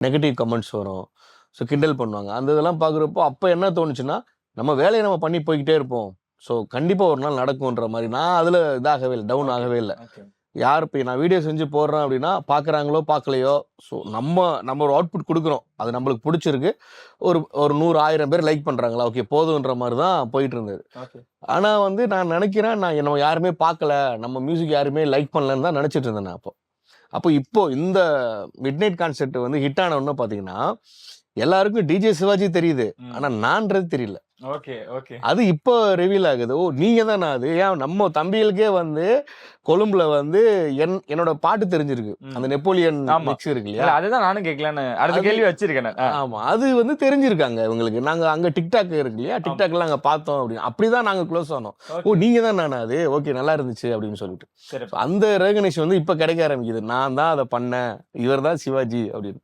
Negative comments வரும். So கிண்டல் பண்ணுவாங்க. அந்த இதெல்லாம் பார்க்குறப்போ அப்போ என்ன தோணுச்சுன்னா, நம்ம வேலைய நம்ம பண்ணி போய்க்கிட்டே இருப்போம். ஸோ கண்டிப்பா ஒரு நாள் நடக்குன்ற மாரி. நான் அதில இதாகவே இல்ல. டவுன் ஓகே, ஆகவே இல்ல. ஓகே. யார் இப்ப நான் வீடியோ செஞ்சு போடுறேன் அப்படின்னா, பார்க்குறாங்களோ, பார்க்கலையோ, ஸோ நம்ம ஒரு அவுட்புட் குடுக்குறோம். அது நம்மளுக்கு புடிச்சிருக்கு. ஒரு 100, 1000 பேர் லைக் பண்றாங்களா, ஓகே போதுன்ற மாரி தான் போயிட்டு இருந்தது. ஓகே. ஆனா வந்து நான் நெனைக்கிறேன், நம்ம யாருமே பார்க்கல, நம்ம மியூசிக் யாருமே லைக் பண்ணலன்னு தான் நெனைச்சிட்டு இருந்தேன் நான் அப்போ. அப்போ இப்போ இந்த மிட் நைட் கான்செர்ட் வந்து ஹிட் ஆன உடனே பார்த்தீங்கன்னா, எல்லாருக்கும் டிஜே சிவாஜி தெரியுது. ஆனா நான்றது தெரியல. Okay, okay. அது இப்போ ரிவீல் ஆகுது. ஓ! நீங்க தானா அது? ஏன் நம்ம தம்பிகளுக்கே வந்து கொழும்புல வந்து என்னோட பாட்டு தெரிஞ்சிருக்கு. அந்த நெப்போலியன் ஆமா. மிக்ஸ் இருக்கு இல்ல இல்லையா? அதுதான் நானும் கேட்கலான்னு அடுத்த அது கேள்வி வச்சிருக்கேன் நான். ஆமா. அது வந்து தெரிஞ்சிருக்காங்க இவங்களுக்கு. நாங்க அங்க TikTok இருக்கு இல்லையா? TikTokல நாங்க பார்த்தோம் அப்படின்னு. அப்படிதான் நாங்க க்ளோஸ் ஆனோம். ஓ! ஓகே. நீங்க தான் நானா அது? ஓகே நல்லா இருந்துச்சு அப்படின்னு சொல்லிட்டு. சிறப்பு. அந்த ரெகக்னிஷன் வந்து இப்ப கிடைக்க ஆரம்பிக்குது. நான் தான் அத பண்ணேன். இவர் தான் சிவாஜி அப்படின்னு.